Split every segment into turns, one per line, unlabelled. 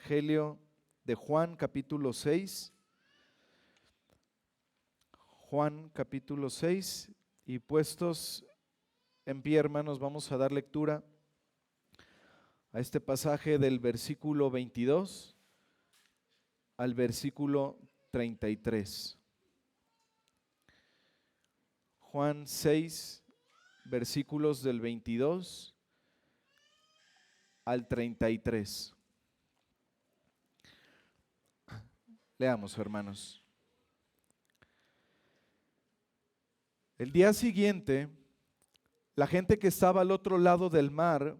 Evangelio de Juan capítulo 6. Juan capítulo 6, y puestos en pie, hermanos, vamos a dar lectura a este pasaje del versículo 22 al versículo 33. Juan 6, versículos del 22 al 33. Leamos, hermanos. El día siguiente, la gente que estaba al otro lado del mar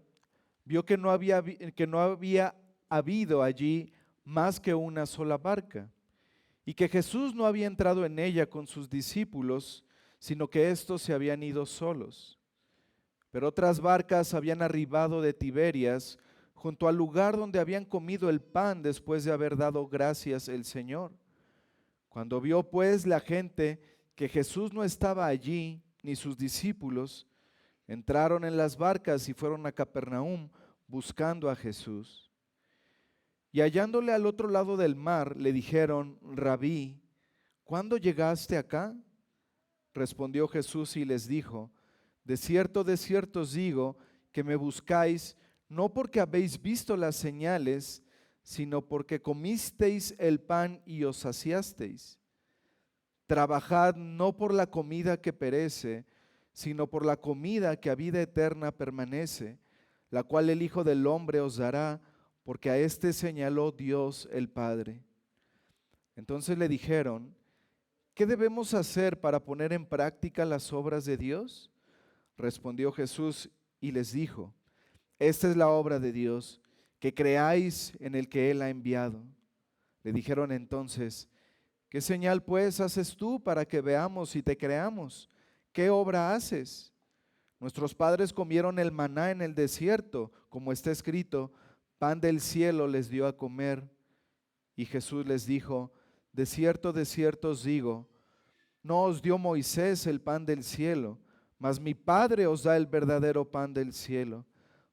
vio que no había habido allí más que una sola barca, y que Jesús no había entrado en ella con sus discípulos, sino que éstos se habían ido solos. Pero otras barcas habían arribado de Tiberias, junto al lugar donde habían comido el pan después de haber dado gracias el Señor. Cuando vio pues la gente que Jesús no estaba allí, ni sus discípulos, entraron en las barcas y fueron a Capernaum buscando a Jesús. Y hallándole al otro lado del mar, le dijeron: Rabí, ¿cuándo llegaste acá? Respondió Jesús y les dijo: de cierto os digo, que me buscáis, no porque habéis visto las señales, sino porque comisteis el pan y os saciasteis. Trabajad no por la comida que perece, sino por la comida que a vida eterna permanece, la cual el Hijo del Hombre os dará, porque a éste señaló Dios el Padre. Entonces le dijeron: ¿qué debemos hacer para poner en práctica las obras de Dios? Respondió Jesús y les dijo: esta es la obra de Dios, que creáis en el que Él ha enviado. Le dijeron entonces: ¿qué señal pues haces tú para que veamos y te creamos? ¿Qué obra haces? Nuestros padres comieron el maná en el desierto, como está escrito: pan del cielo les dio a comer. Y Jesús les dijo: de cierto os digo, no os dio Moisés el pan del cielo, mas mi Padre os da el verdadero pan del cielo,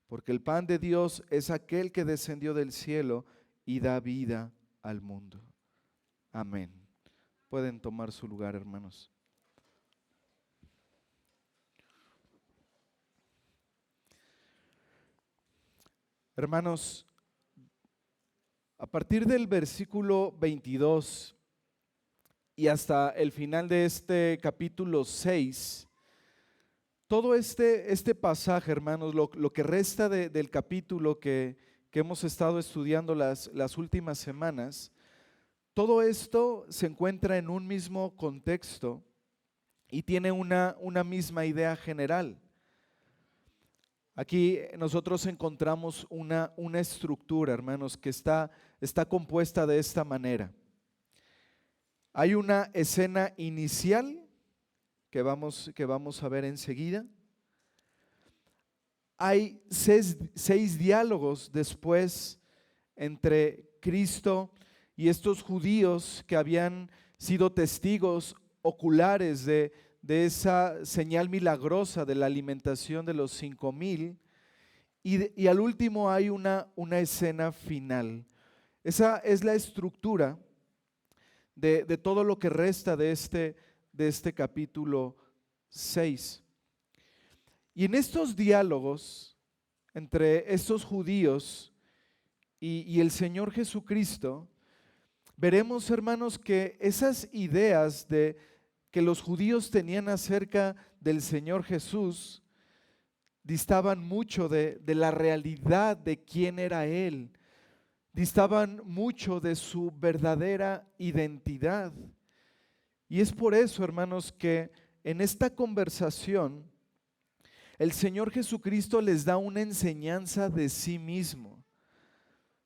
porque el pan de Dios es aquel que descendió del cielo y da vida al mundo. Amén. Pueden tomar su lugar, hermanos. Hermanos, a partir del versículo 22 y hasta el final de este capítulo 6, todo este pasaje, hermanos, lo que resta del capítulo que hemos estado estudiando las últimas semanas, todo esto se encuentra en un mismo contexto y tiene una misma idea general. Aquí nosotros encontramos una estructura, hermanos, que está compuesta de esta manera. Hay una escena inicial que vamos a ver enseguida. Hay seis diálogos después entre Cristo y estos judíos que habían sido testigos oculares de esa señal milagrosa de la alimentación de los 5,000, y al último hay una escena final. Esa es la estructura de todo lo que resta de este capítulo 6. Y en estos diálogos entre estos judíos y el Señor Jesucristo, veremos, hermanos, que esas ideas que los judíos tenían acerca del Señor Jesús distaban mucho de la realidad de quién era Él, distaban mucho de su verdadera identidad. Y es por eso, hermanos, que en esta conversación el Señor Jesucristo les da una enseñanza de sí mismo.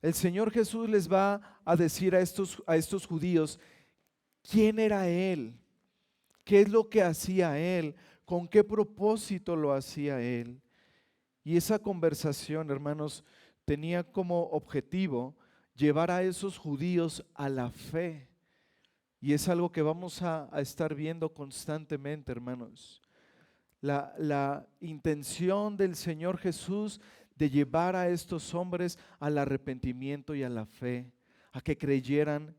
El Señor Jesús les va a decir a estos judíos quién era Él, qué es lo que hacía Él, con qué propósito lo hacía Él. Y esa conversación, hermanos, tenía como objetivo llevar a esos judíos a la fe. Y es algo que vamos a estar viendo constantemente, hermanos. La intención del Señor Jesús de llevar a estos hombres al arrepentimiento y a la fe, a que creyeran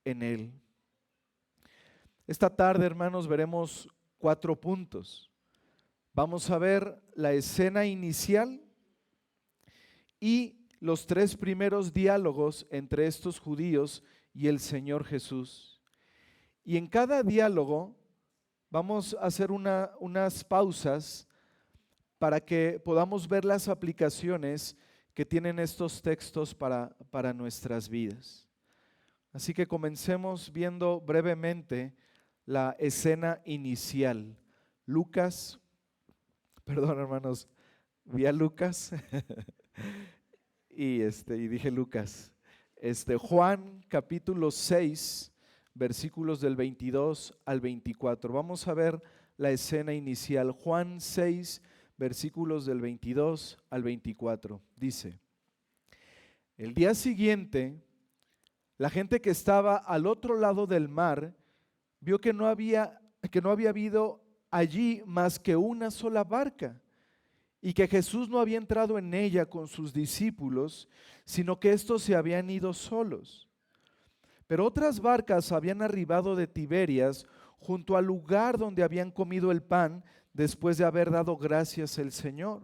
en Él. Esta tarde, hermanos, veremos 4 puntos. Vamos a ver la escena inicial y los 3 primeros diálogos entre estos judíos y el Señor Jesús. Y en cada diálogo vamos a hacer unas pausas para que podamos ver las aplicaciones que tienen estos textos para nuestras vidas. Así que comencemos viendo brevemente la escena inicial. Perdón hermanos, vi a Lucas y dije Lucas. Juan capítulo 6, versículos del 22 al 24. Vamos a ver la escena inicial. Juan 6, versículos del 22 al 24. Dice: el día siguiente, la gente que estaba al otro lado del mar vio que no había habido allí más que una sola barca, y que Jesús no había entrado en ella con sus discípulos, sino que estos se habían ido solos. Pero otras barcas habían arribado de Tiberias junto al lugar donde habían comido el pan después de haber dado gracias al Señor.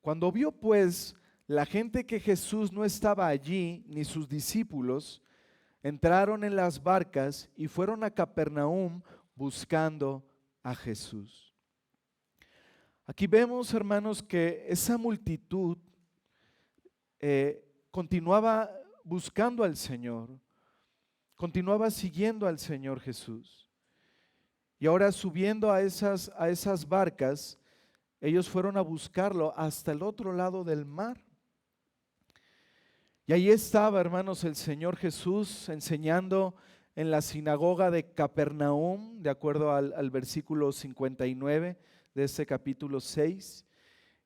Cuando vio pues la gente que Jesús no estaba allí, ni sus discípulos, entraron en las barcas y fueron a Capernaum buscando a Jesús. Aquí vemos, hermanos, que esa multitud continuaba buscando al Señor, continuaba siguiendo al Señor Jesús. Y ahora subiendo a esas barcas, ellos fueron a buscarlo hasta el otro lado del mar. Y ahí estaba, hermanos, el Señor Jesús enseñando en la sinagoga de Capernaum, de acuerdo al versículo 59 de este capítulo 6.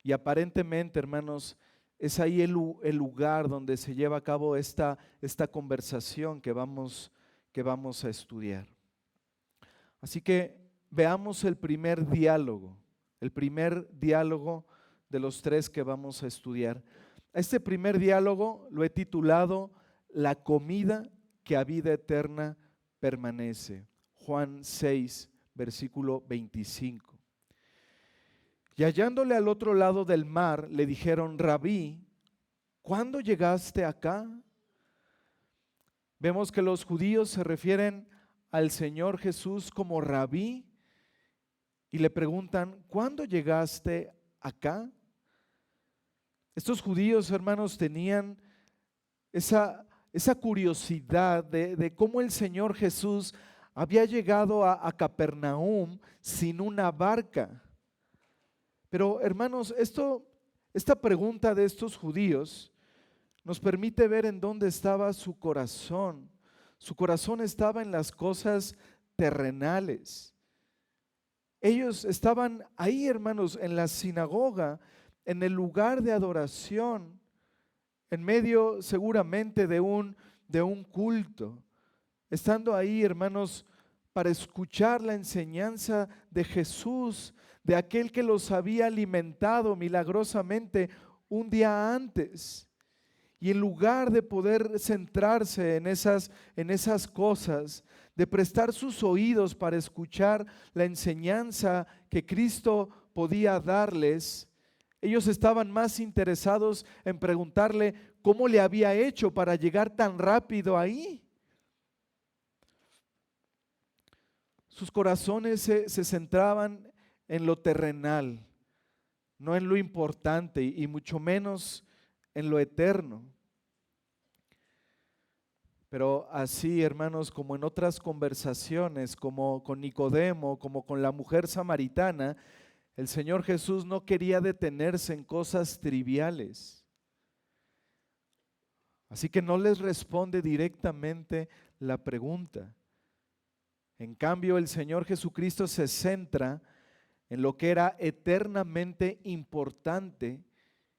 Y aparentemente, hermanos, es ahí el lugar donde se lleva a cabo esta conversación que vamos a estudiar. Así que veamos el primer diálogo de los 3 que vamos a estudiar. Este primer diálogo lo he titulado La comida que a vida eterna permanece. Juan 6, versículo 25. Y hallándole al otro lado del mar, le dijeron: Rabí, ¿cuándo llegaste acá? Vemos que los judíos se refieren al Señor Jesús como Rabí y le preguntan: ¿cuándo llegaste acá? Estos judíos, hermanos, tenían esa curiosidad de cómo el Señor Jesús había llegado a Capernaum sin una barca. Pero, hermanos, esta pregunta de estos judíos nos permite ver en dónde estaba su corazón. Su corazón estaba en las cosas terrenales. Ellos estaban ahí, hermanos, en la sinagoga, en el lugar de adoración, en medio seguramente de un culto, estando ahí, hermanos, para escuchar la enseñanza de Jesús, de aquel que los había alimentado milagrosamente un día antes. Y en lugar de poder centrarse en esas cosas, de prestar sus oídos para escuchar la enseñanza que Cristo podía darles, ellos estaban más interesados en preguntarle cómo le había hecho para llegar tan rápido ahí. Sus corazones se centraban en lo terrenal, no en lo importante y mucho menos en lo eterno. Pero así, hermanos, como en otras conversaciones, como con Nicodemo, como con la mujer samaritana, el Señor Jesús no quería detenerse en cosas triviales. Así que no les responde directamente la pregunta. En cambio, el Señor Jesucristo se centra en lo que era eternamente importante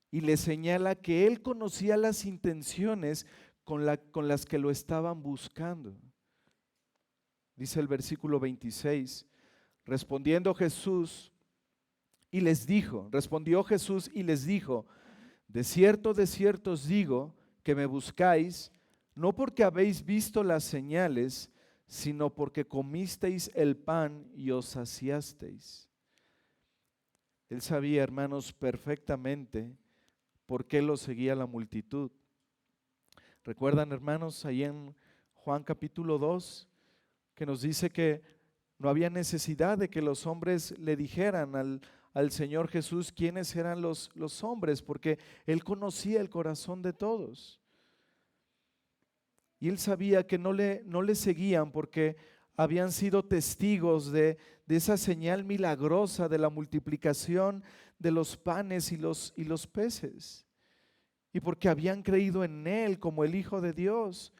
y le señala que Él conocía las intenciones con las que lo estaban buscando. Dice el versículo 26, respondió Jesús y les dijo, de cierto os digo que me buscáis, no porque habéis visto las señales, sino porque comisteis el pan y os saciasteis. Él sabía, hermanos, perfectamente por qué lo seguía la multitud. ¿Recuerdan, hermanos, ahí en Juan capítulo 2, que nos dice que no había necesidad de que los hombres le dijeran al Señor Jesús quiénes eran los hombres, porque Él conocía el corazón de todos? Y Él sabía que no le seguían porque habían sido testigos de esa señal milagrosa de la multiplicación de los panes y los peces. Y porque habían creído en Él como el Hijo de Dios.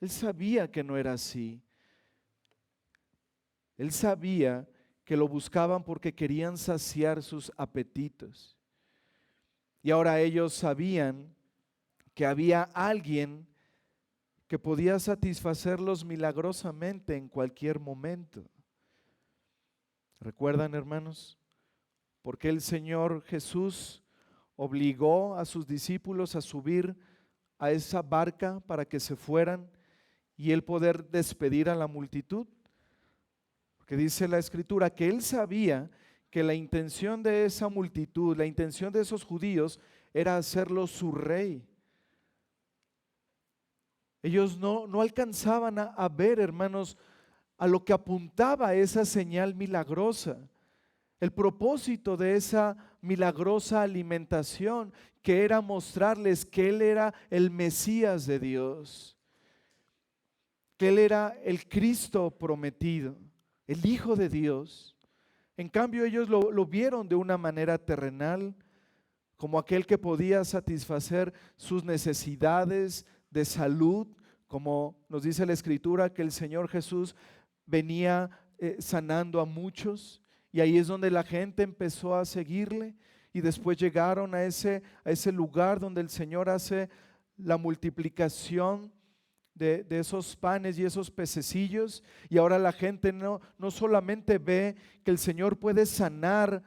Él sabía que no era así. Él sabía que lo buscaban porque querían saciar sus apetitos. Y ahora ellos sabían que había alguien que podía satisfacerlos milagrosamente en cualquier momento. ¿Recuerdan, hermanos? Porque el Señor Jesús obligó a sus discípulos a subir a esa barca para que se fueran y Él poder despedir a la multitud. Porque dice la Escritura que Él sabía que la intención de esa multitud, la intención de esos judíos era hacerlo su rey. Ellos no alcanzaban a ver, hermanos, a lo que apuntaba esa señal milagrosa. El propósito de esa milagrosa alimentación, que era mostrarles que Él era el Mesías de Dios, que Él era el Cristo prometido, el Hijo de Dios. En cambio, ellos lo vieron de una manera terrenal, como aquel que podía satisfacer sus necesidades de salud, como nos dice la Escritura que el Señor Jesús venía sanando a muchos. Y ahí es donde la gente empezó a seguirle y después llegaron a ese lugar donde el Señor hace la multiplicación de esos panes y esos pececillos. Y ahora la gente no solamente ve que el Señor puede sanar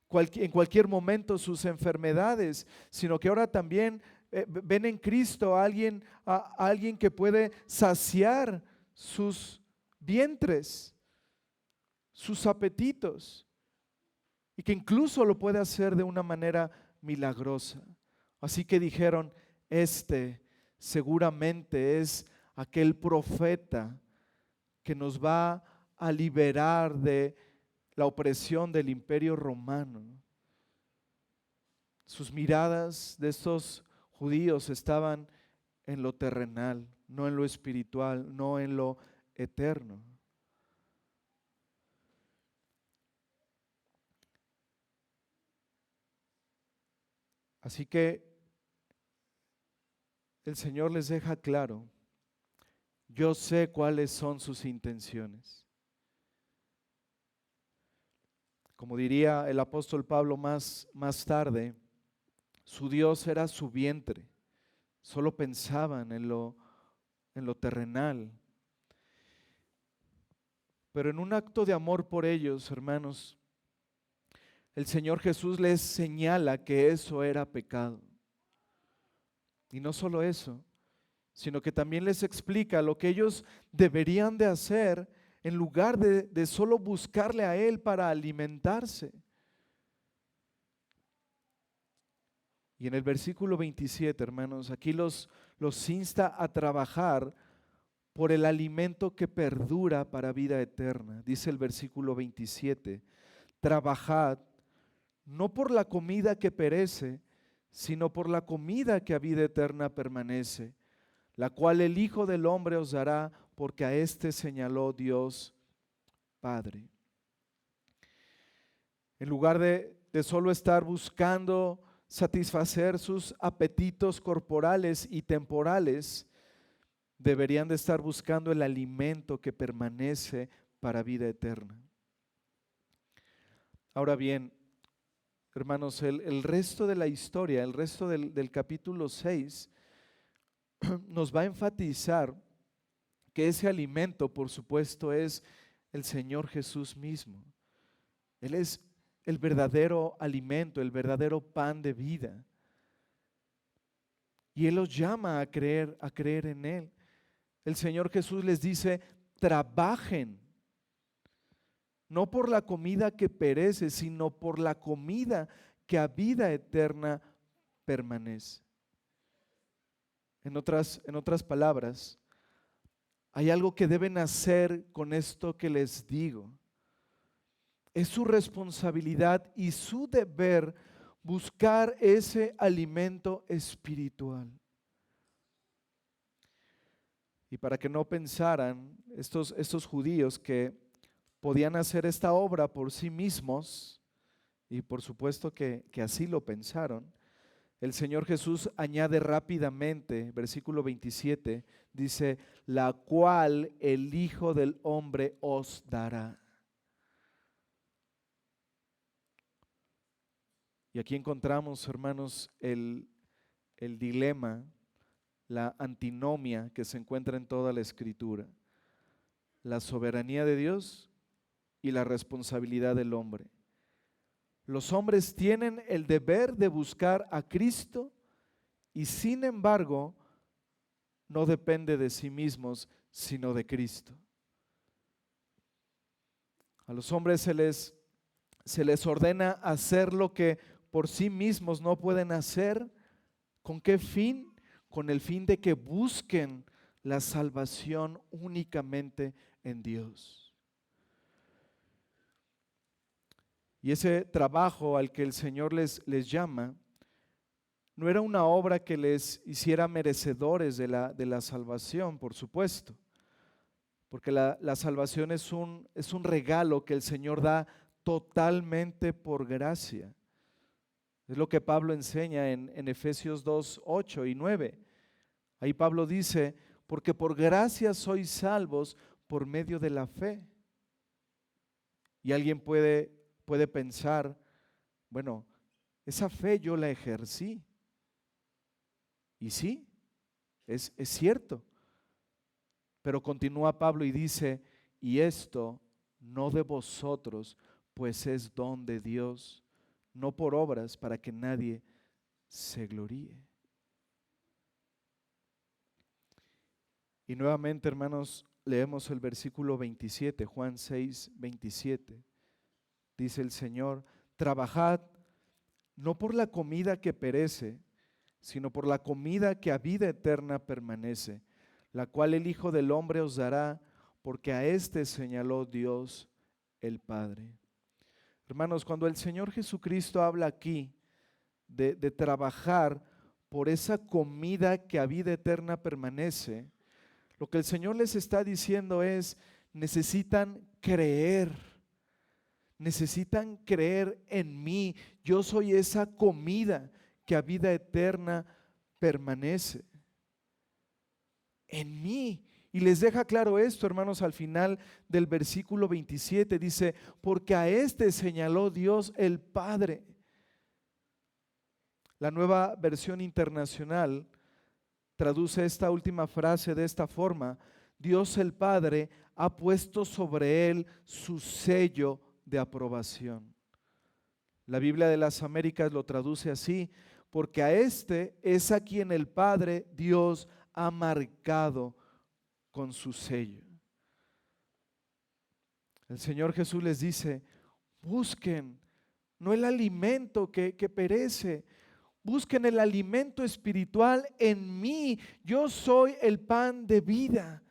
en cualquier momento sus enfermedades, sino que ahora también ven en Cristo a alguien que puede saciar sus vientres, sus apetitos, y que incluso lo puede hacer de una manera milagrosa. Así que dijeron, este seguramente es aquel profeta que nos va a liberar de la opresión del imperio romano. Sus miradas de estos judíos estaban en lo terrenal, no en lo espiritual, no en lo eterno. Así que el Señor les deja claro, yo sé cuáles son sus intenciones. Como diría el apóstol Pablo más tarde, su Dios era su vientre, solo pensaban en lo terrenal. Pero en un acto de amor por ellos, hermanos, el Señor Jesús les señala que eso era pecado. Y no solo eso, sino que también les explica lo que ellos deberían de hacer en lugar de solo buscarle a Él para alimentarse. Y en el versículo 27, hermanos, aquí los insta a trabajar por el alimento que perdura para vida eterna. Dice el versículo 27, trabajad no por la comida que perece, sino por la comida que a vida eterna permanece, la cual el Hijo del Hombre os dará, porque a éste señaló Dios Padre. En lugar de solo estar buscando satisfacer sus apetitos corporales y temporales, deberían de estar buscando el alimento que permanece para vida eterna. Ahora bien, hermanos, el resto de la historia, el resto del capítulo 6, nos va a enfatizar que ese alimento, por supuesto, es el Señor Jesús mismo. Él es el verdadero alimento, el verdadero pan de vida. Y Él los llama a creer en Él. El Señor Jesús les dice, trabajen, no por la comida que perece, sino por la comida que a vida eterna permanece. En otras palabras, hay algo que deben hacer con esto que les digo. Es su responsabilidad y su deber buscar ese alimento espiritual. Y para que no pensaran estos judíos que podían hacer esta obra por sí mismos, y por supuesto que así lo pensaron, el Señor Jesús añade rápidamente, versículo 27, dice, la cual el Hijo del Hombre os dará. Y aquí encontramos, hermanos, el dilema, la antinomia que se encuentra en toda la Escritura. La soberanía de Dios y la responsabilidad del hombre. Los hombres tienen el deber de buscar a Cristo y sin embargo no depende de sí mismos, sino de Cristo. A los hombres se les ordena hacer lo que por sí mismos no pueden hacer. ¿Con qué fin? Con el fin de que busquen la salvación únicamente en Dios. Y ese trabajo al que el Señor les llama no era una obra que les hiciera merecedores de la salvación, por supuesto, porque la salvación es un regalo que el Señor da totalmente por gracia. Es lo que Pablo enseña en Efesios 2, 8 y 9. Ahí Pablo dice, porque por gracia sois salvos por medio de la fe. Y alguien puede pensar, bueno, esa fe yo la ejercí. Y sí, es cierto. Pero continúa Pablo y dice, y esto no de vosotros, pues es don de Dios, no por obras para que nadie se gloríe. Y nuevamente, hermanos, leemos el versículo 27, Juan 6, 27. Dice el Señor, trabajad no por la comida que perece, sino por la comida que a vida eterna permanece, la cual el Hijo del Hombre os dará, porque a éste señaló Dios el Padre. Hermanos, cuando el Señor Jesucristo habla aquí de trabajar por esa comida que a vida eterna permanece, lo que el Señor les está diciendo es, necesitan creer en mí. Yo soy esa comida que a vida eterna permanece. En mí. Y les deja claro esto, hermanos, al final del versículo 27, dice, porque a este señaló Dios el Padre. La Nueva Versión Internacional traduce esta última frase de esta forma, Dios el Padre ha puesto sobre él su sello de aprobación. La Biblia de las Américas lo traduce así, porque a este es a quien el Padre Dios ha marcado con su sello. El Señor Jesús les dice, busquen no el alimento que perece, busquen el alimento espiritual en mí. Yo soy el pan de vida.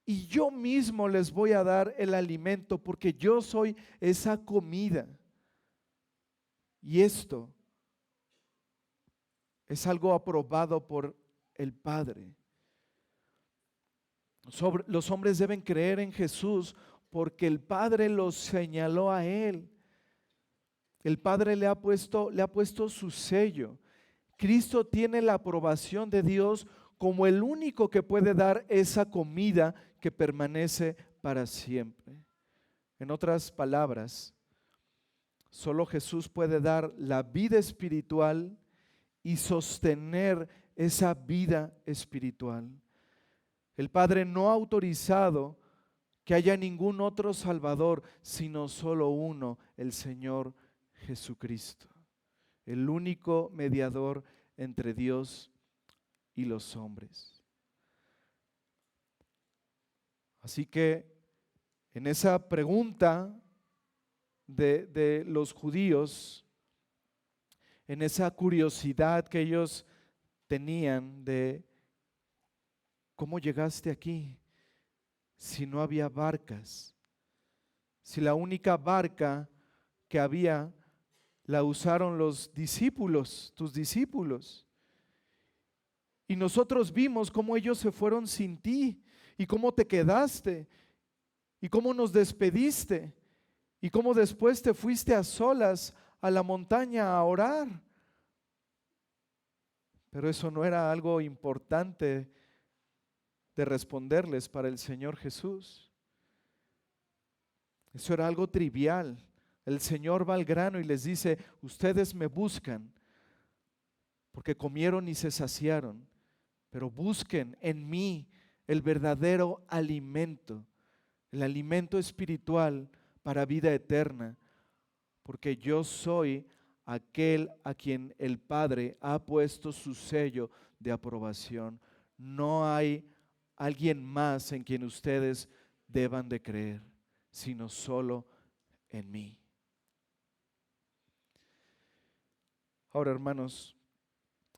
Y yo mismo les voy a dar el alimento porque yo soy esa comida. Y esto es algo aprobado por el Padre. Los hombres deben creer en Jesús porque el Padre los señaló a Él. El Padre le ha puesto su sello. Cristo tiene la aprobación de Dios como el único que puede dar esa comida que permanece para siempre. En otras palabras, solo Jesús puede dar la vida espiritual y sostener esa vida espiritual. El Padre no ha autorizado que haya ningún otro Salvador, sino solo uno, el Señor Jesucristo. el único mediador entre Dios y los hombres. Así que en esa pregunta de los judíos, en esa curiosidad que ellos tenían de cómo llegaste aquí si no había barcas, si la única barca que había la usaron los discípulos, tus discípulos. Y nosotros vimos cómo ellos se fueron sin ti y cómo te quedaste y cómo nos despediste y cómo después te fuiste a solas a la montaña a orar. Pero eso no era algo importante de responderles para el Señor Jesús. Eso era algo trivial. El Señor va al grano y les dice: ustedes me buscan porque comieron y se saciaron, pero busquen en mí el verdadero alimento, el alimento espiritual para vida eterna, porque yo soy aquel a quien el Padre ha puesto su sello de aprobación. No hay alguien más en quien ustedes deban de creer, sino solo en mí. Ahora, hermanos,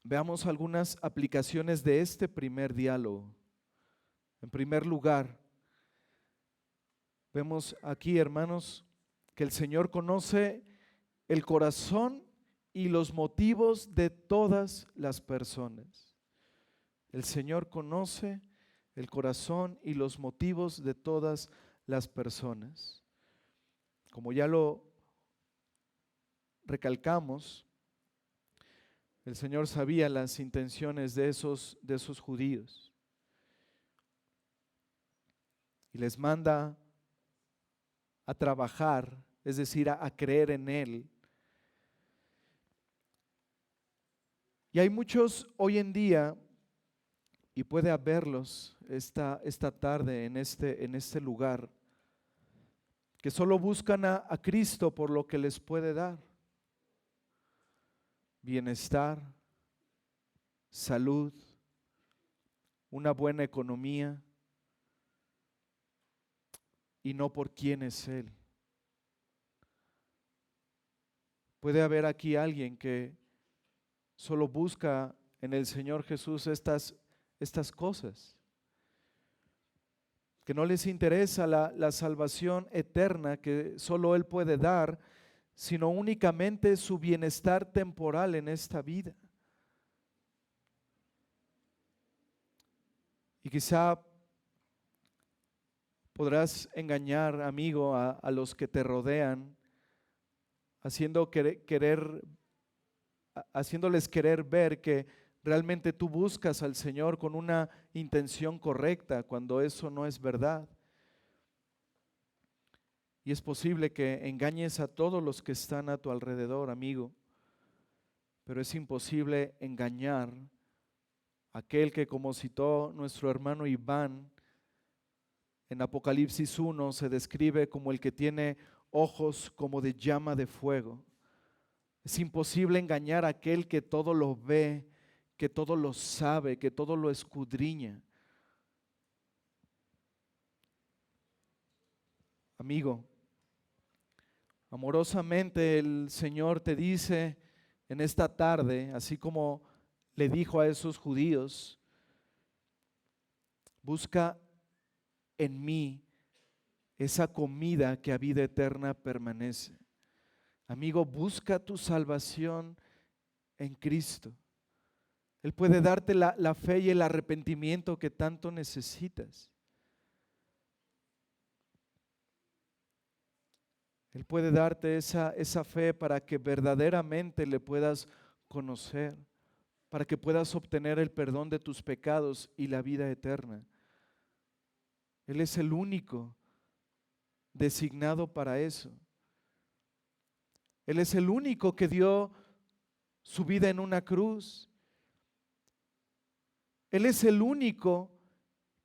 veamos algunas aplicaciones de este primer diálogo. En primer lugar, vemos aquí, hermanos, que el Señor conoce el corazón y los motivos de todas las personas. El Señor conoce el corazón y los motivos de todas las personas. Como ya lo recalcamos, el Señor sabía las intenciones de esos judíos y les manda a trabajar, es decir, a creer en Él. Y hay muchos hoy en día, y puede haberlos esta tarde en este lugar, que solo buscan a Cristo por lo que les puede dar: bienestar, salud, una buena economía, y no por quién es Él. Puede haber aquí alguien que solo busca en el Señor Jesús estas cosas, que no les interesa la salvación eterna que solo Él puede dar, sino únicamente su bienestar temporal en esta vida. Y quizá podrás engañar, amigo, a los que te rodean, haciéndoles querer ver que realmente tú buscas al Señor con una intención correcta, cuando eso no es verdad. Y es posible que engañes a todos los que están a tu alrededor, amigo, pero es imposible engañar a aquel que, como citó nuestro hermano Iván, en Apocalipsis 1 se describe como el que tiene ojos como de llama de fuego. Es imposible engañar a aquel que todo lo ve, que todo lo sabe, que todo lo escudriña. Amigo, amorosamente el Señor te dice en esta tarde, así como le dijo a esos judíos: busca en mí esa comida que a vida eterna permanece. Amigo, busca tu salvación en Cristo. Él puede darte la fe y el arrepentimiento que tanto necesitas. Él puede darte esa fe para que verdaderamente le puedas conocer, para que puedas obtener el perdón de tus pecados y la vida eterna. Él es el único designado para eso. Él es el único que dio su vida en una cruz. Él es el único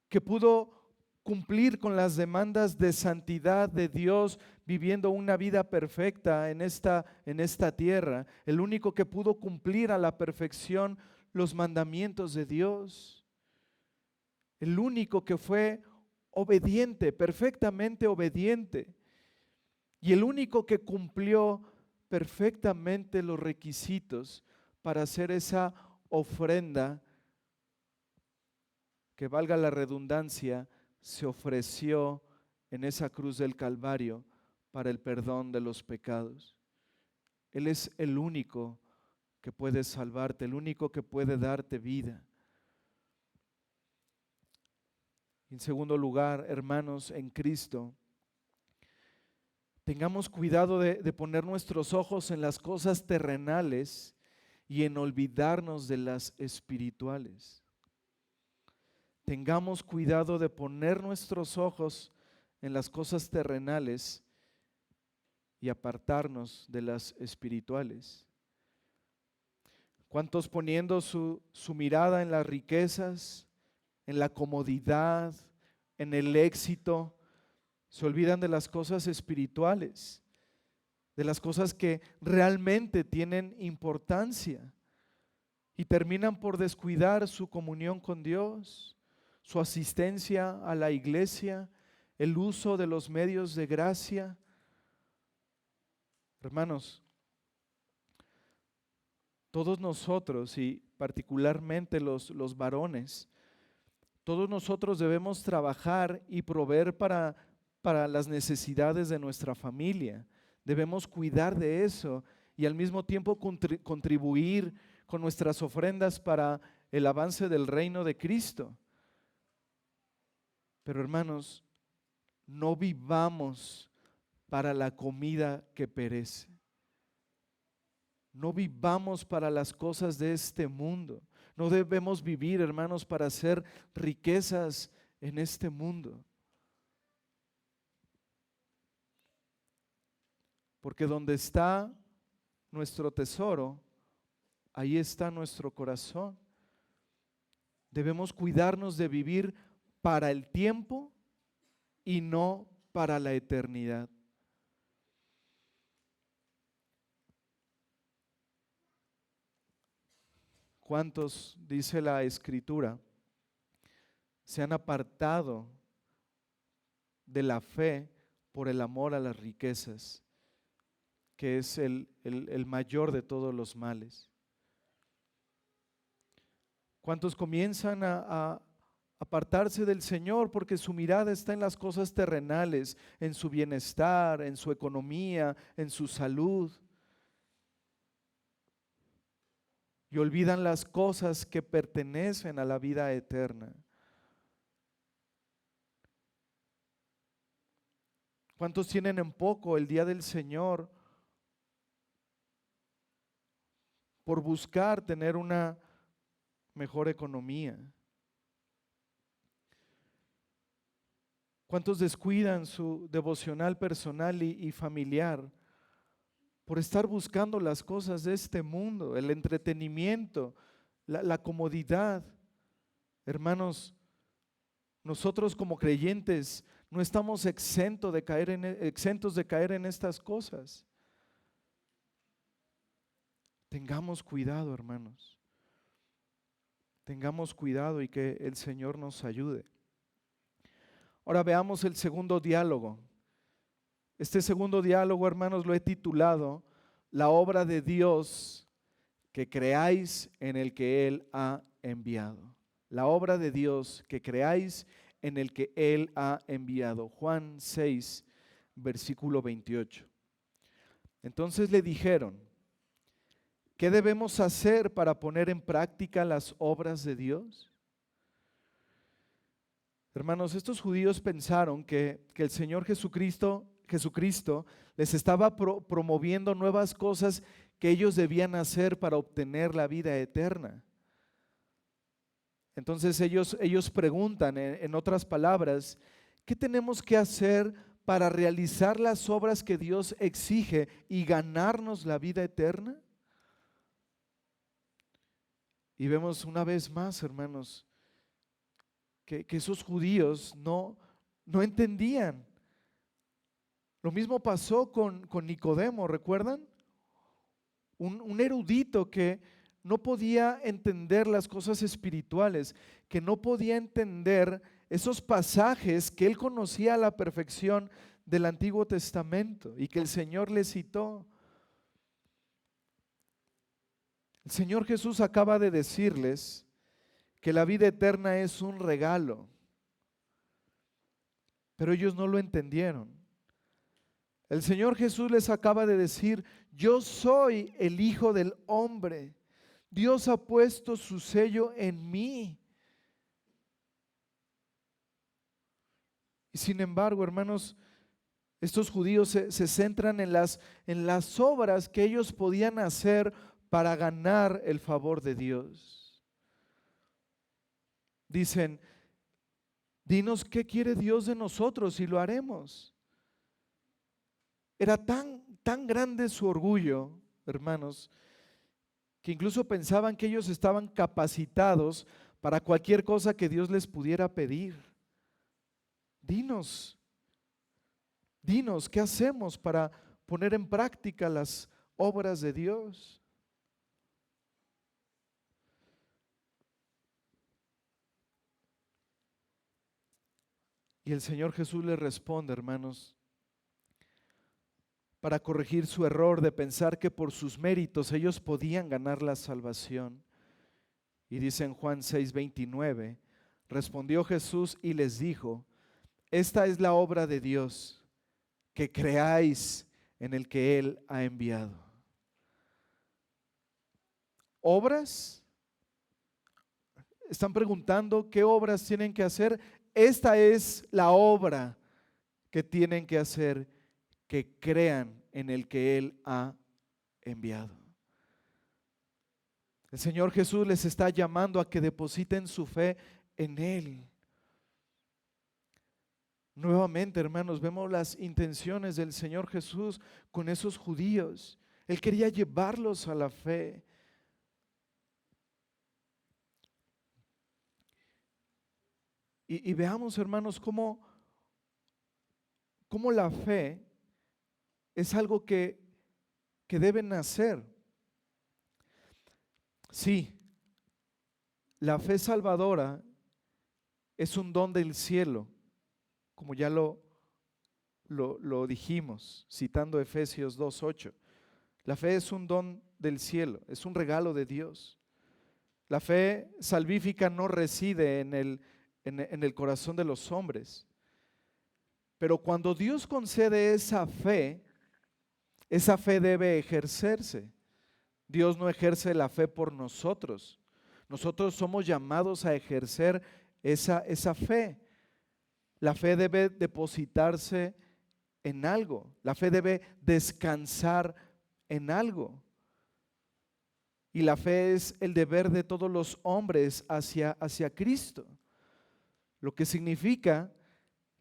que pudo cumplir con las demandas de santidad de Dios, viviendo una vida perfecta en esta tierra, el único que pudo cumplir a la perfección los mandamientos de Dios, el único que fue obediente, perfectamente obediente, y el único que cumplió perfectamente los requisitos para hacer esa ofrenda que, valga la redundancia, se ofreció en esa cruz del Calvario para el perdón de los pecados. Él es el único que puede salvarte, el único que puede darte vida. En segundo lugar, hermanos, en Cristo, tengamos cuidado de poner nuestros ojos en las cosas terrenales y en olvidarnos de las espirituales. Tengamos cuidado de poner nuestros ojos en las cosas terrenales y apartarnos de las espirituales. ¿Cuántos poniendo su mirada en las riquezas, en la comodidad, en el éxito, se olvidan de las cosas espirituales, de las cosas que realmente tienen importancia, y terminan por descuidar su comunión con Dios, su asistencia a la iglesia, el uso de los medios de gracia? Hermanos, todos nosotros, y particularmente los varones, todos nosotros debemos trabajar y proveer para las necesidades de nuestra familia. Debemos cuidar de eso y al mismo tiempo contribuir con nuestras ofrendas para el avance del reino de Cristo. Pero hermanos, no vivamos para la comida que perece. No vivamos para las cosas de este mundo. No debemos vivir, hermanos, para hacer riquezas en este mundo. Porque donde está nuestro tesoro, ahí está nuestro corazón. Debemos cuidarnos de vivir para el tiempo y no para la eternidad. ¿Cuántos, dice la Escritura, se han apartado de la fe por el amor a las riquezas, que es el mayor de todos los males? ¿Cuántos comienzan a apartarse del Señor porque su mirada está en las cosas terrenales, en su bienestar, en su economía, en su salud, y olvidan las cosas que pertenecen a la vida eterna? ¿Cuántos tienen en poco el día del Señor por buscar tener una mejor economía? ¿Cuántos descuidan su devocional personal y familiar por estar buscando las cosas de este mundo, el entretenimiento, la comodidad? Hermanos, nosotros como creyentes no estamos exentos de caer en estas cosas. Tengamos cuidado, hermanos. Tengamos cuidado y que el Señor nos ayude. Ahora veamos el segundo diálogo. Este segundo diálogo, hermanos, lo he titulado La obra de Dios que creáis en el que Él ha enviado. La obra de Dios que creáis en el que Él ha enviado. Juan 6, versículo 28. Entonces le dijeron: ¿qué debemos hacer para poner en práctica las obras de Dios? Hermanos, estos judíos pensaron que el Señor Jesucristo les estaba promoviendo nuevas cosas que ellos debían hacer para obtener la vida eterna. Entonces ellos preguntan, en otras palabras, ¿qué tenemos que hacer para realizar las obras que Dios exige y ganarnos la vida eterna? Y vemos una vez más, hermanos, que esos judíos no no entendían. Lo mismo pasó con Nicodemo, ¿recuerdan? Un erudito que no podía entender las cosas espirituales, que no podía entender esos pasajes que él conocía a la perfección del Antiguo Testamento y que el Señor le citó. El Señor Jesús acaba de decirles que la vida eterna es un regalo, pero ellos no lo entendieron. El Señor Jesús les acaba de decir: yo soy el Hijo del Hombre. Dios ha puesto su sello en mí. Y sin embargo, hermanos, estos judíos se centran en las obras que ellos podían hacer para ganar el favor de Dios. Dicen: dinos qué quiere Dios de nosotros y lo haremos. Era tan grande su orgullo, hermanos, que incluso pensaban que ellos estaban capacitados para cualquier cosa que Dios les pudiera pedir. Dinos, ¿qué hacemos para poner en práctica las obras de Dios? Y el Señor Jesús les responde, hermanos, para corregir su error de pensar que por sus méritos ellos podían ganar la salvación. Y dice en Juan 6:29, respondió Jesús y les dijo: esta es la obra de Dios, que creáis en el que Él ha enviado. ¿Obras? Están preguntando qué obras tienen que hacer. Esta es la obra que tienen que hacer: que crean en el que Él ha enviado. El Señor Jesús les está llamando a que depositen su fe en Él. Nuevamente, hermanos, vemos las intenciones del Señor Jesús con esos judíos. Él quería llevarlos a la fe. Y veamos, hermanos, cómo la fe es algo que deben hacer. Sí, la fe salvadora es un don del cielo, como ya lo dijimos, citando Efesios 2:8. La fe es un don del cielo, es un regalo de Dios. La fe salvífica no reside en el corazón de los hombres, pero cuando Dios concede esa fe debe ejercerse. Dios no ejerce la fe por nosotros. Nosotros somos llamados a ejercer esa fe. La fe debe depositarse en algo. La fe debe descansar en algo. Y la fe es el deber de todos los hombres hacia Cristo. Lo que significa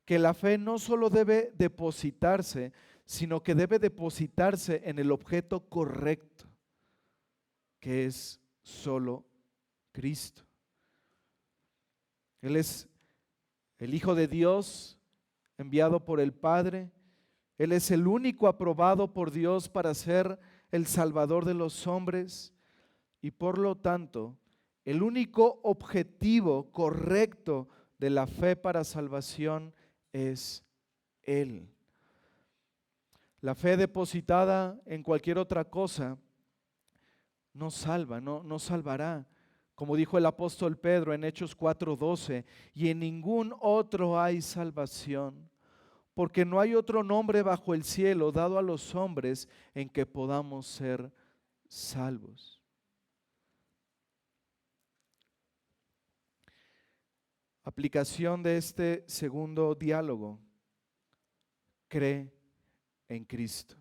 que la fe no solo debe depositarse, sino que debe depositarse en el objeto correcto, que es solo Cristo. Él es el Hijo de Dios enviado por el Padre. Él es el único aprobado por Dios para ser el Salvador de los hombres y por lo tanto el único objetivo correcto de la fe para salvación es Él. La fe depositada en cualquier otra cosa no salva, no salvará. Como dijo el apóstol Pedro en Hechos 4:12, y en ningún otro hay salvación, porque no hay otro nombre bajo el cielo dado a los hombres en que podamos ser salvos. Aplicación de este segundo diálogo: cree en Cristo.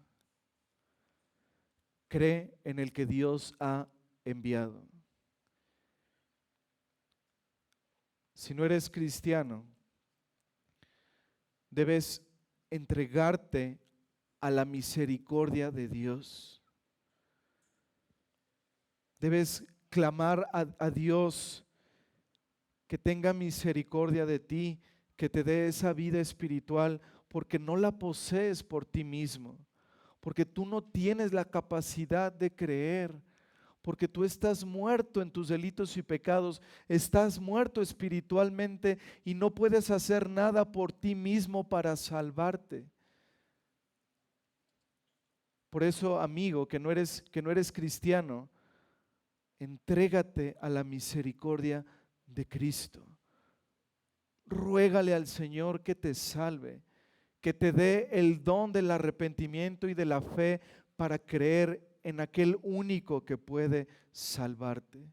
Cree en el que Dios ha enviado. Si no eres cristiano, debes entregarte a la misericordia de Dios. Debes clamar a Dios que tenga misericordia de ti, que te dé esa vida espiritual, porque no la posees por ti mismo, porque tú no tienes la capacidad de creer, porque tú estás muerto en tus delitos y pecados, estás muerto espiritualmente y no puedes hacer nada por ti mismo para salvarte. Por eso, amigo, que no eres cristiano, entrégate a la misericordia de Cristo. Ruégale al Señor que te salve, que te dé el don del arrepentimiento y de la fe para creer en aquel único que puede salvarte,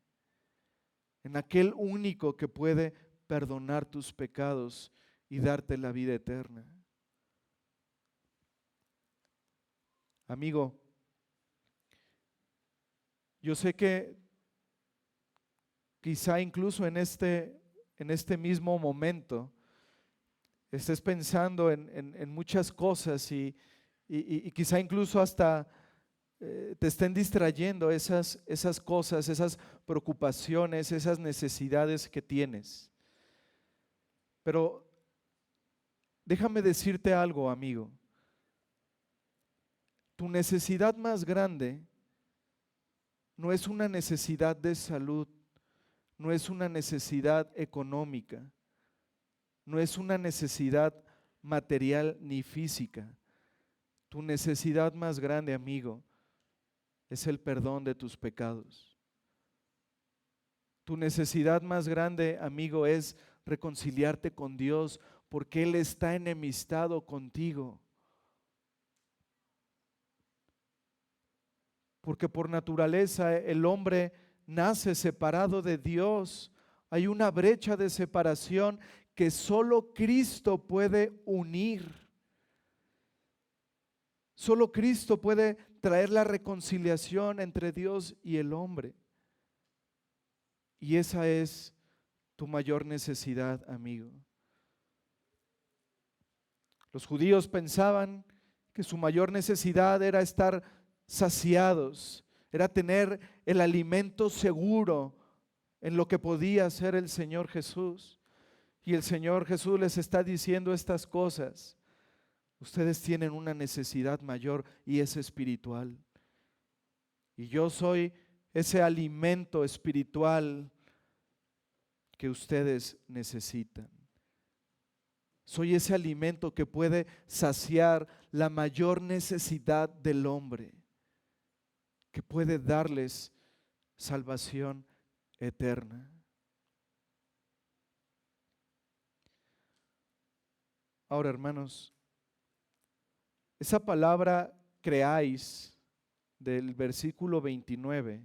en aquel único que puede perdonar tus pecados y darte la vida eterna. Amigo, yo sé que quizá incluso en este mismo momento estés pensando en muchas cosas y quizá incluso hasta te estén distrayendo esas cosas, esas preocupaciones, esas necesidades que tienes. Pero déjame decirte algo, amigo. Tu necesidad más grande no es una necesidad de salud, no es una necesidad económica, no es una necesidad material ni física. Tu necesidad más grande, amigo, es el perdón de tus pecados. Tu necesidad más grande, amigo, es reconciliarte con Dios porque Él está enemistado contigo. Porque por naturaleza el hombre nace separado de Dios. Hay una brecha de separación que solo Cristo puede unir. Solo Cristo puede traer la reconciliación entre Dios y el hombre. Y esa es tu mayor necesidad, amigo. Los judíos pensaban que su mayor necesidad era estar saciados, era tener el alimento seguro en lo que podía hacer el Señor Jesús. Y el Señor Jesús les está diciendo estas cosas. Ustedes tienen una necesidad mayor y es espiritual. Y yo soy ese alimento espiritual que ustedes necesitan. Soy ese alimento que puede saciar la mayor necesidad del hombre, que puede darles salvación eterna. Ahora, hermanos, esa palabra creáis del versículo 29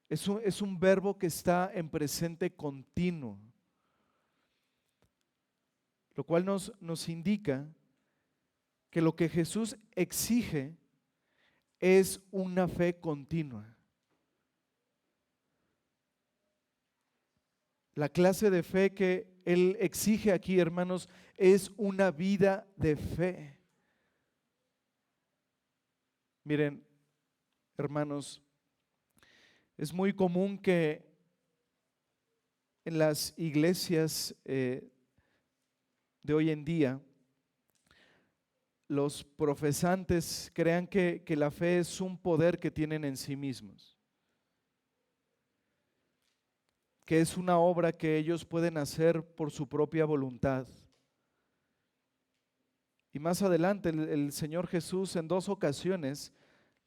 es un verbo que está en presente continuo, lo cual nos indica que lo que Jesús exige es una fe continua. La clase de fe que Él exige aquí, hermanos, es una vida de fe. Miren, hermanos, es muy común que en las iglesias de hoy en día los profesantes crean que la fe es un poder que tienen en sí mismos, que es una obra que ellos pueden hacer por su propia voluntad. Y más adelante el Señor Jesús en 2 ocasiones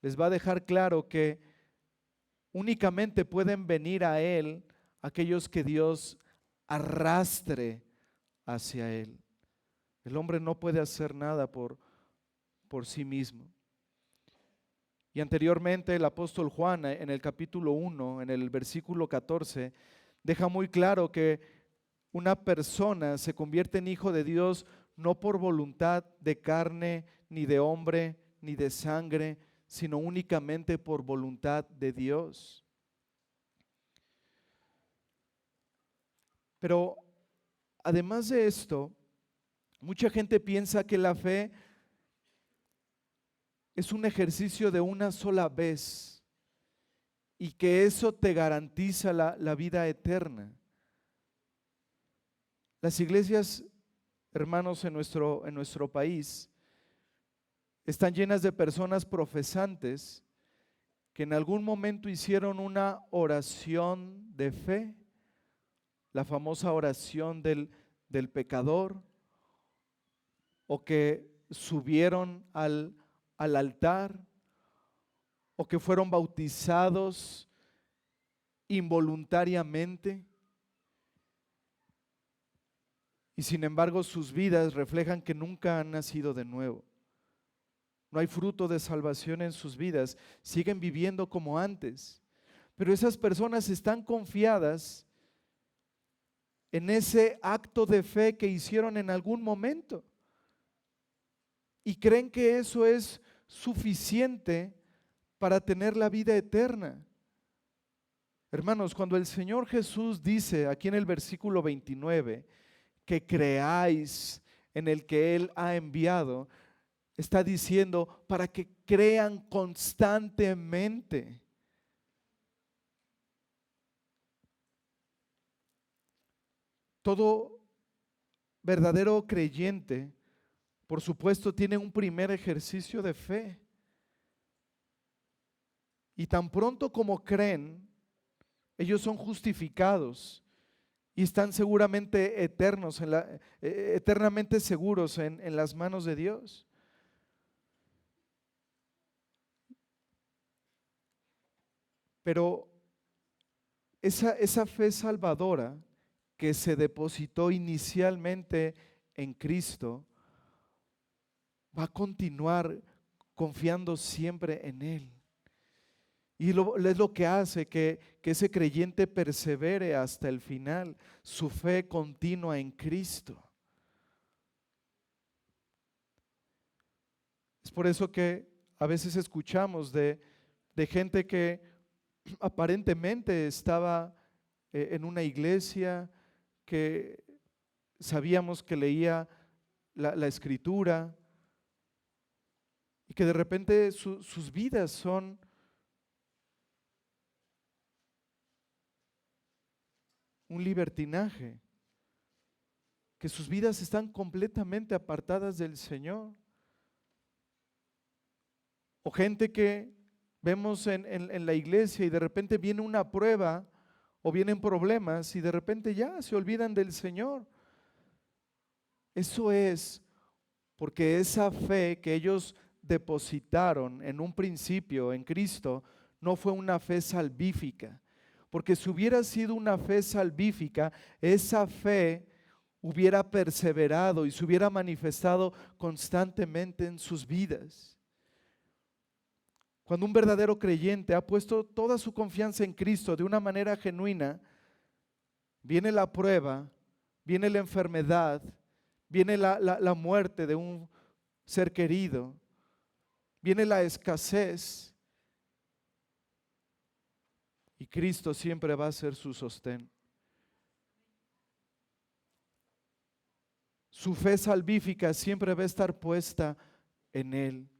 les va a dejar claro que únicamente pueden venir a Él aquellos que Dios arrastre hacia Él. El hombre no puede hacer nada por sí mismo. Y anteriormente el apóstol Juan en el capítulo 1, en el versículo 14, deja muy claro que una persona se convierte en hijo de Dios no por voluntad de carne, ni de hombre, ni de sangre, sino únicamente por voluntad de Dios. Pero además de esto, mucha gente piensa que la fe es un ejercicio de una sola vez y que eso te garantiza la vida eterna. Las iglesias, hermanos, en nuestro país están llenas de personas profesantes que en algún momento hicieron una oración de fe, la famosa oración del pecador, o que subieron al altar, o que fueron bautizados involuntariamente, y sin embargo sus vidas reflejan que nunca han nacido de nuevo. No hay fruto de salvación en sus vidas, siguen viviendo como antes. Pero esas personas están confiadas en ese acto de fe que hicieron en algún momento y creen que eso es suficiente para tener la vida eterna. Hermanos, cuando el Señor Jesús dice aquí en el versículo 29 que creáis en el que Él ha enviado, está diciendo para que crean constantemente. Todo verdadero creyente, por supuesto, tiene un primer ejercicio de fe. Y tan pronto como creen, ellos son justificados y están seguramente eternamente seguros en las manos de Dios. Pero esa fe salvadora que se depositó inicialmente en Cristo va a continuar confiando siempre en Él. Y es lo que hace que ese creyente persevere hasta el final, su fe continua en Cristo. Es por eso que a veces escuchamos de gente que aparentemente estaba en una iglesia, que sabíamos que leía la escritura y que de repente sus vidas son un libertinaje, que sus vidas están completamente apartadas del Señor. O gente que vemos en la iglesia y de repente viene una prueba o vienen problemas y de repente ya se olvidan del Señor. Eso es porque esa fe que ellos depositaron en un principio en Cristo no fue una fe salvífica. Porque si hubiera sido una fe salvífica, esa fe hubiera perseverado y se hubiera manifestado constantemente en sus vidas. Cuando un verdadero creyente ha puesto toda su confianza en Cristo de una manera genuina, viene la prueba, viene la enfermedad, viene la muerte de un ser querido, viene la escasez, y Cristo siempre va a ser su sostén. Su fe salvífica siempre va a estar puesta en Él.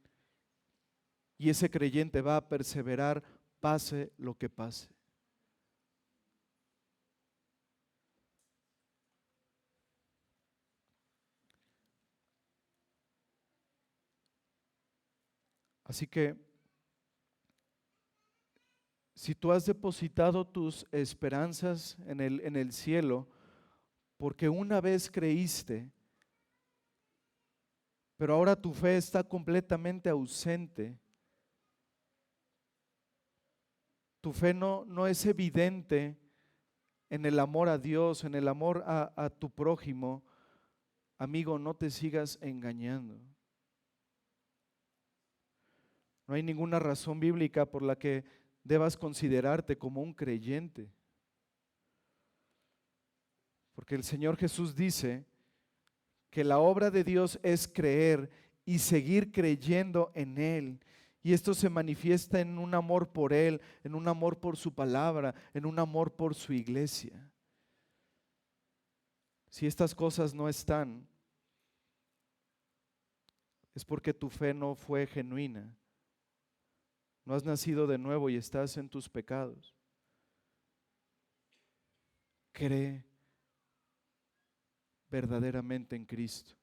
Y ese creyente va a perseverar, pase lo que pase. Así que, si tú has depositado tus esperanzas en el cielo, porque una vez creíste, pero ahora tu fe está completamente ausente, tu fe no es evidente en el amor a Dios, en el amor a tu prójimo, amigo, no te sigas engañando. No hay ninguna razón bíblica por la que debas considerarte como un creyente. Porque el Señor Jesús dice que la obra de Dios es creer y seguir creyendo en Él. Y esto se manifiesta en un amor por Él, en un amor por su palabra, en un amor por su iglesia. Si estas cosas no están, es porque tu fe no fue genuina. No has nacido de nuevo y estás en tus pecados. Cree verdaderamente en Cristo.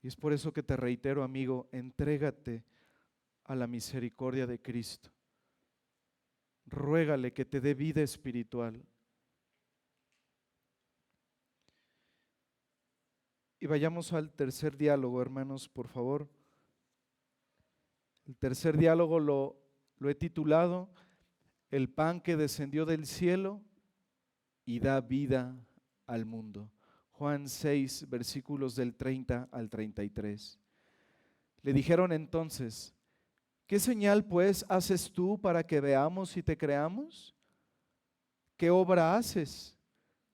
Y es por eso que te reitero, amigo, entrégate a la misericordia de Cristo. Ruégale que te dé vida espiritual. Y vayamos al tercer diálogo, hermanos, por favor. El tercer diálogo lo he titulado El pan que descendió del cielo y da vida al mundo. Juan 6, versículos del 30 al 33. Le dijeron entonces: ¿qué señal pues haces tú para que veamos y te creamos? ¿Qué obra haces?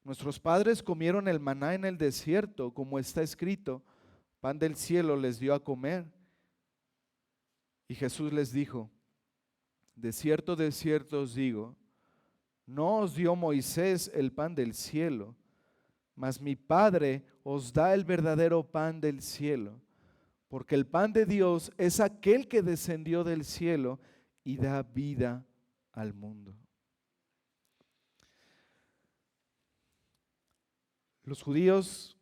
Nuestros padres comieron el maná en el desierto, como está escrito, pan del cielo les dio a comer. Y Jesús les dijo: de cierto os digo, no os dio Moisés el pan del cielo, mas mi Padre os da el verdadero pan del cielo, porque el pan de Dios es aquel que descendió del cielo y da vida al mundo. Los judíos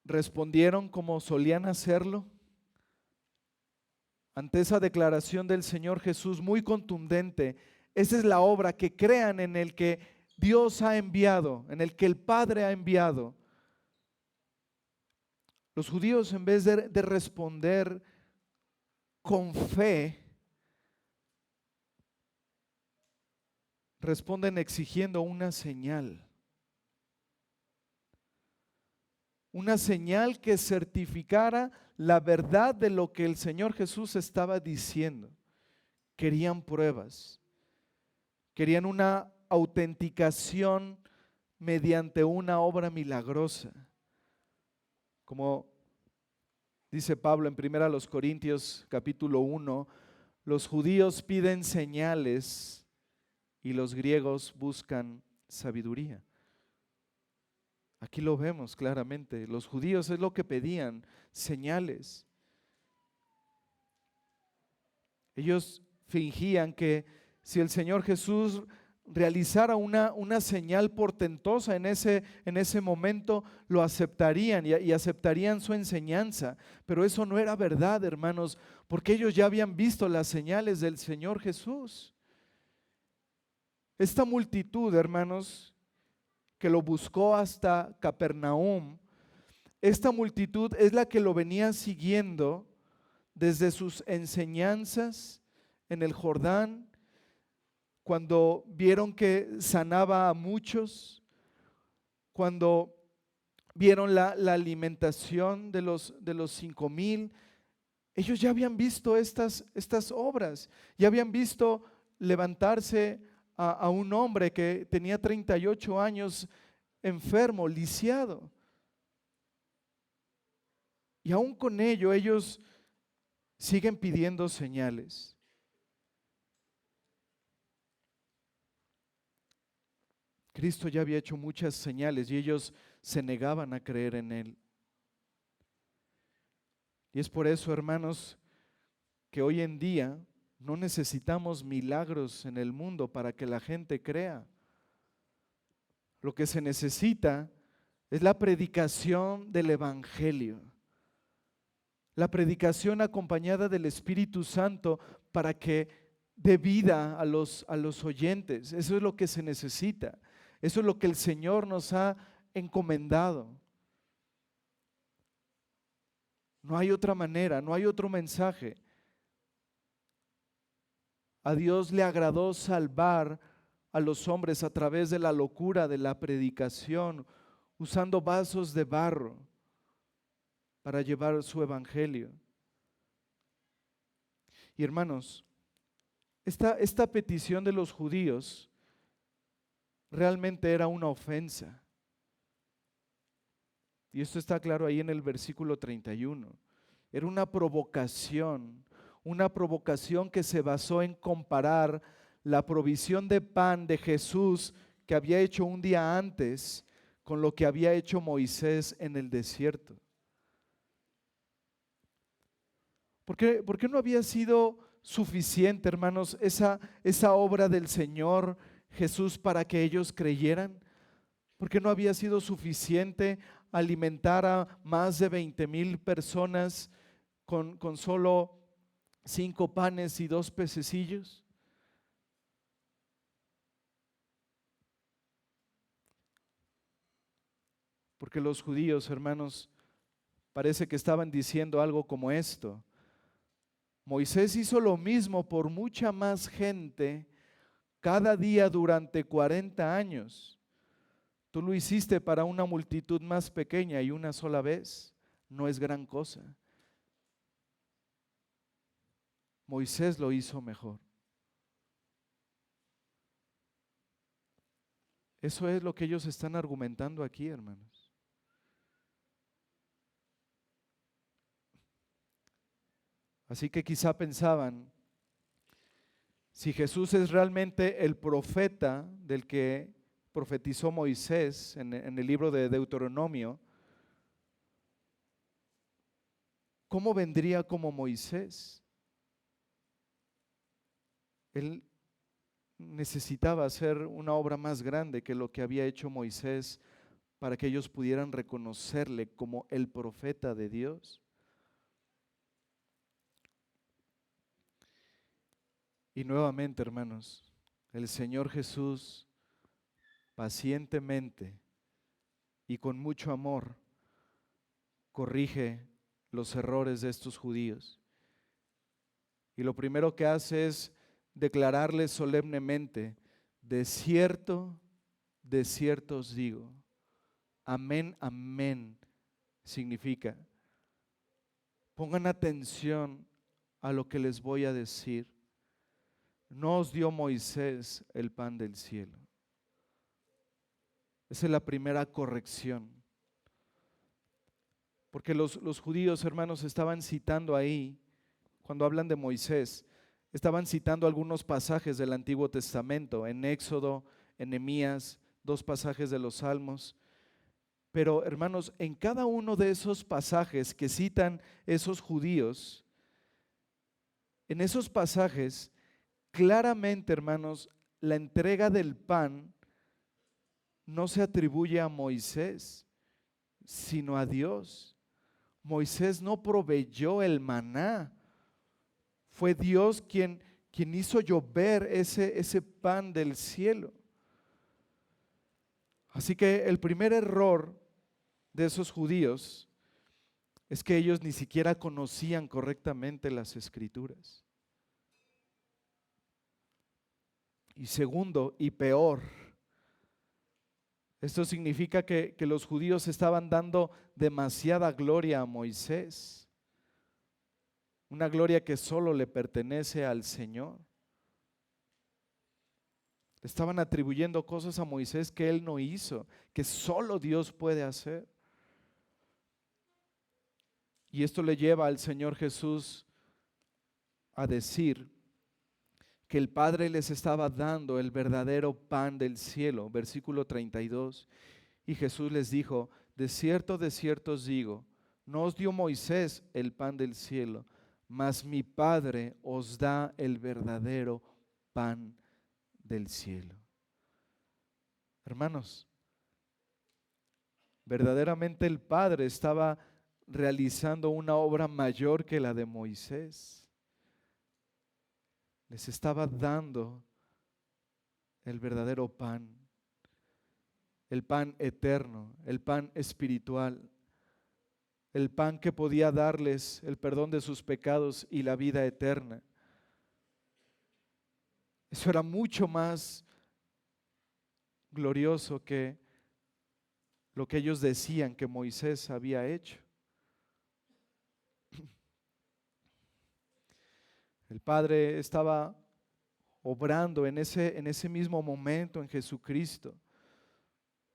respondieron como solían hacerlo ante esa declaración del Señor Jesús muy contundente. Esa es la obra, que crean en el que Dios ha enviado, en el que el Padre ha enviado. Los judíos, en vez de responder con fe, responden exigiendo una señal. Una señal que certificara la verdad de lo que el Señor Jesús estaba diciendo. Querían pruebas, querían una autenticación mediante una obra milagrosa. Como dice Pablo en 1 Corintios capítulo 1, los judíos piden señales y los griegos buscan sabiduría. Aquí lo vemos claramente. Los judíos es lo que pedían, señales. Ellos fingían que si el Señor Jesús realizara una señal portentosa en ese momento, lo aceptarían y aceptarían su enseñanza. Pero eso no era verdad, hermanos, porque ellos ya habían visto las señales del Señor Jesús. Esta multitud, hermanos, que lo buscó hasta Capernaum, esta multitud es la que lo venía siguiendo desde sus enseñanzas en el Jordán, cuando vieron que sanaba a muchos, cuando vieron la alimentación de los 5,000. Ellos ya habían visto estas obras, ya habían visto levantarse a un hombre que tenía 38 años, enfermo, lisiado. Y aún con ello ellos siguen pidiendo señales. Cristo ya había hecho muchas señales y ellos se negaban a creer en Él. Y es por eso, hermanos, que hoy en día no necesitamos milagros en el mundo para que la gente crea. Lo que se necesita es la predicación del Evangelio, la predicación acompañada del Espíritu Santo para que dé vida a los oyentes. Eso es lo que se necesita. Eso es lo que el Señor nos ha encomendado. No hay otra manera, no hay otro mensaje. A Dios le agradó salvar a los hombres a través de la locura de la predicación, usando vasos de barro para llevar su evangelio. Y hermanos, esta petición de los judíos realmente era una ofensa. Y esto está claro ahí en el versículo 31. Era una provocación que se basó en comparar la provisión de pan de Jesús que había hecho un día antes con lo que había hecho Moisés en el desierto. ¿Por qué no había sido suficiente, hermanos, esa obra del Señor Jesús para que ellos creyeran? Porque no había sido suficiente alimentar a más de 20,000 personas con solo 5 panes y 2 pececillos. Porque los judíos, hermanos, parece que estaban diciendo algo como esto: Moisés hizo lo mismo por mucha más gente cada día durante 40 años. Tú lo hiciste para una multitud más pequeña y una sola vez. No es gran cosa. Moisés lo hizo mejor. Eso es lo que ellos están argumentando aquí, hermanos. Así que quizá pensaban, si Jesús es realmente el profeta del que profetizó Moisés en el libro de Deuteronomio, ¿cómo vendría como Moisés? Él necesitaba hacer una obra más grande que lo que había hecho Moisés para que ellos pudieran reconocerle como el profeta de Dios. Y nuevamente, hermanos, el Señor Jesús pacientemente y con mucho amor corrige los errores de estos judíos. Y lo primero que hace es declararles solemnemente: de cierto os digo. Amén, amén significa: pongan atención a lo que les voy a decir. No os dio Moisés el pan del cielo. Esa es la primera corrección. Porque los judíos, hermanos, estaban citando ahí, cuando hablan de Moisés, estaban citando algunos pasajes del Antiguo Testamento, en Éxodo, en Nehemías, 2 pasajes de los Salmos. Pero, hermanos, en cada uno de esos pasajes que citan esos judíos, en esos pasajes, claramente, hermanos, la entrega del pan no se atribuye a Moisés, sino a Dios. Moisés no proveyó el maná. Fue Dios quien hizo llover ese pan del cielo. Así que el primer error de esos judíos es que ellos ni siquiera conocían correctamente las Escrituras. Y segundo, y peor, esto significa que los judíos estaban dando demasiada gloria a Moisés, una gloria que solo le pertenece al Señor. Estaban atribuyendo cosas a Moisés que él no hizo, que solo Dios puede hacer. Y esto le lleva al Señor Jesús a decir que el Padre les estaba dando el verdadero pan del cielo, versículo 32. Y Jesús les dijo: de cierto os digo, no os dio Moisés el pan del cielo, mas mi Padre os da el verdadero pan del cielo. Hermanos, verdaderamente el Padre estaba realizando una obra mayor que la de Moisés. Les estaba dando el verdadero pan, el pan eterno, el pan espiritual, el pan que podía darles el perdón de sus pecados y la vida eterna. Eso era mucho más glorioso que lo que ellos decían que Moisés había hecho. El Padre estaba obrando en ese mismo momento en Jesucristo,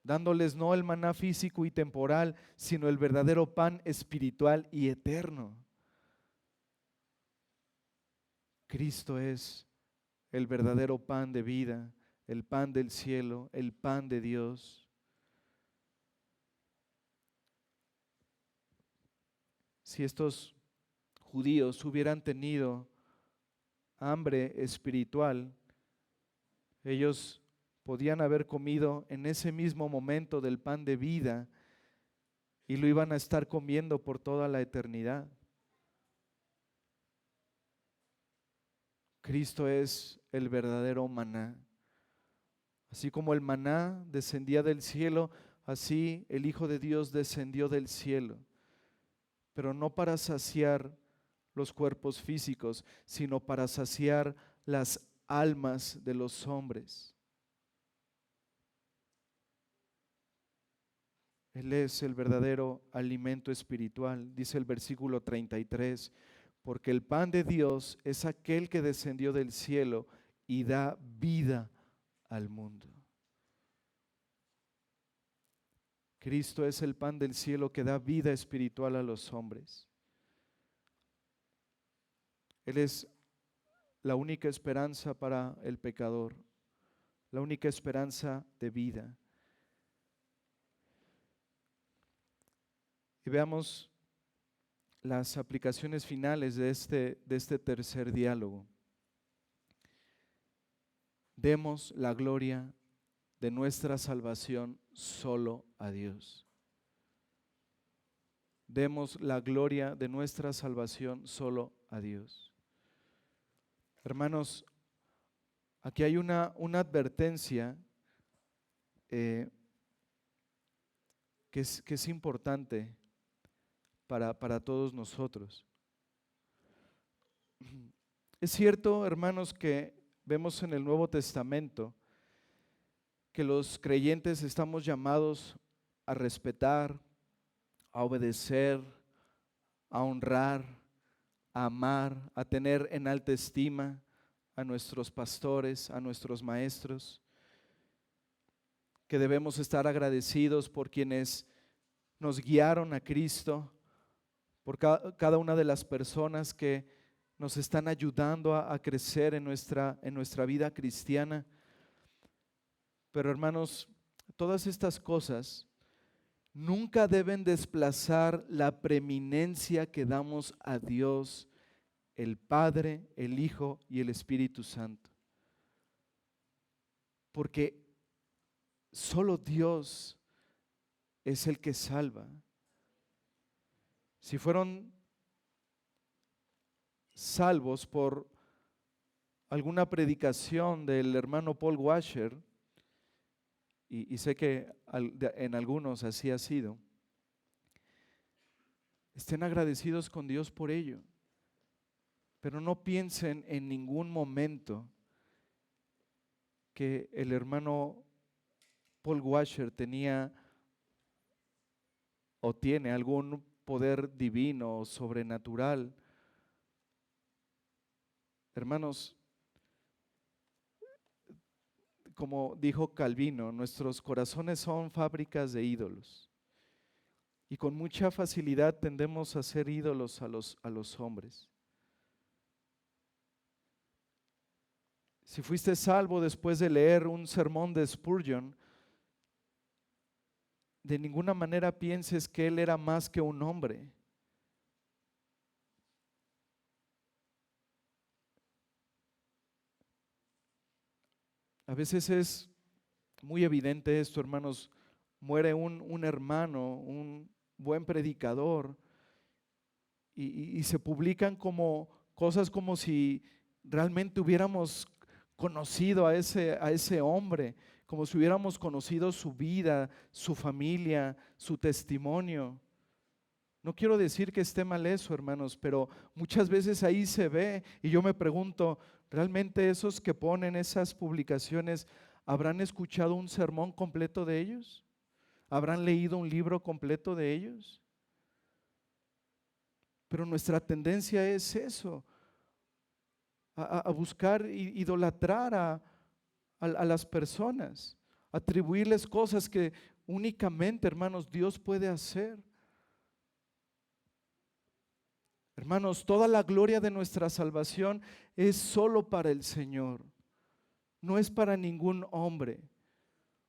dándoles no el maná físico y temporal, sino el verdadero pan espiritual y eterno. Cristo es el verdadero pan de vida, el pan del cielo, el pan de Dios. Si estos judíos hubieran tenido hambre espiritual, ellos podían haber comido en ese mismo momento del pan de vida y lo iban a estar comiendo por toda la eternidad. Cristo es el verdadero maná. Así como el maná descendía del cielo, así el Hijo de Dios descendió del cielo, pero no para saciar los cuerpos físicos, sino para saciar las almas de los hombres. Él es el verdadero alimento espiritual, dice el versículo 33, porque el pan de Dios es aquel que descendió del cielo y da vida al mundo. Cristo es el pan del cielo que da vida espiritual a los hombres. Él es la única esperanza para el pecador, la única esperanza de vida. Y veamos las aplicaciones finales de este tercer diálogo. Demos la gloria de nuestra salvación solo a Dios. Demos la gloria de nuestra salvación solo a Dios. Hermanos, aquí hay una advertencia que es importante para todos nosotros. Es cierto, hermanos, que vemos en el Nuevo Testamento que los creyentes estamos llamados a respetar, a obedecer, a honrar, a amar, a tener en alta estima a nuestros pastores, a nuestros maestros, que debemos estar agradecidos por quienes nos guiaron a Cristo, por cada una de las personas que nos están ayudando a crecer en nuestra vida cristiana. Pero hermanos, todas estas cosas nunca deben desplazar la preeminencia que damos a Dios, el Padre, el Hijo y el Espíritu Santo. Porque solo Dios es el que salva. Si fueron salvos por alguna predicación del hermano Paul Washer, y sé que en algunos así ha sido, estén agradecidos con Dios por ello, pero no piensen en ningún momento que el hermano Paul Washer tenía o tiene algún poder divino o sobrenatural. Hermanos, como dijo Calvino, nuestros corazones son fábricas de ídolos y con mucha facilidad tendemos a ser ídolos a los hombres. Si fuiste salvo después de leer un sermón de Spurgeon, de ninguna manera pienses que él era más que un hombre. A veces es muy evidente esto, hermanos. Muere un hermano, un buen predicador, y se publican como cosas como si realmente hubiéramos conocido a ese hombre, como si hubiéramos conocido su vida, su familia, su testimonio. No quiero decir que esté mal eso, hermanos, pero muchas veces ahí se ve y yo me pregunto, ¿realmente esos que ponen esas publicaciones habrán escuchado un sermón completo de ellos? ¿Habrán leído un libro completo de ellos? Pero nuestra tendencia es eso, a buscar idolatrar a las personas, atribuirles cosas que únicamente, hermanos, Dios puede hacer. Hermanos, toda la gloria de nuestra salvación es solo para el Señor, no es para ningún hombre.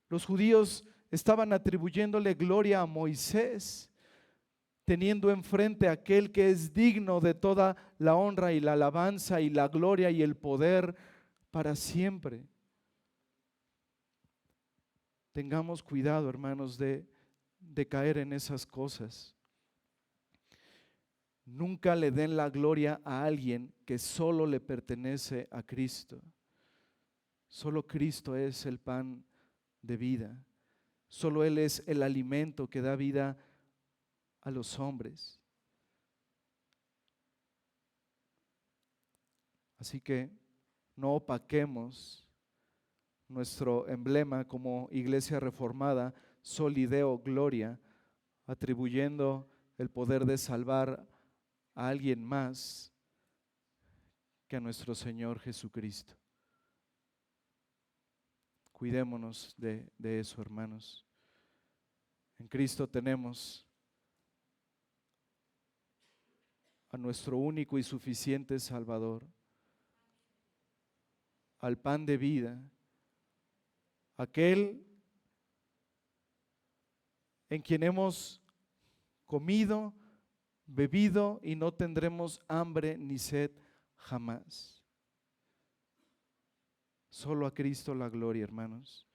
Los judíos estaban atribuyéndole gloria a Moisés, teniendo enfrente a aquel que es digno de toda la honra y la alabanza y la gloria y el poder para siempre. tengamos cuidado, hermanos, de caer en esas cosas. Nunca le den la gloria a alguien que solo le pertenece a Cristo. Solo Cristo es el pan de vida. Solo Él es el alimento que da vida a los hombres. Así que no opaquemos nuestro emblema como Iglesia Reformada, Solideo Gloria, atribuyendo el poder de salvar a alguien más que a nuestro Señor Jesucristo. Cuidémonos de eso, hermanos. En Cristo tenemos a nuestro único y suficiente Salvador, al pan de vida, aquel en quien hemos comido, bebido y no tendremos hambre ni sed jamás. Solo a Cristo la gloria, hermanos.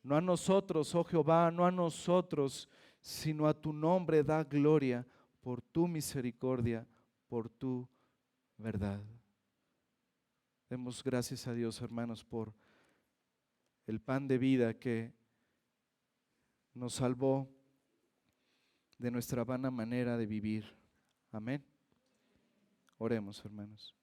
No a nosotros, oh Jehová, no a nosotros, sino a tu nombre da gloria por tu misericordia, por tu verdad. Demos gracias a Dios, hermanos, por el pan de vida que nos salvó de nuestra vana manera de vivir. Amén. Oremos, hermanos.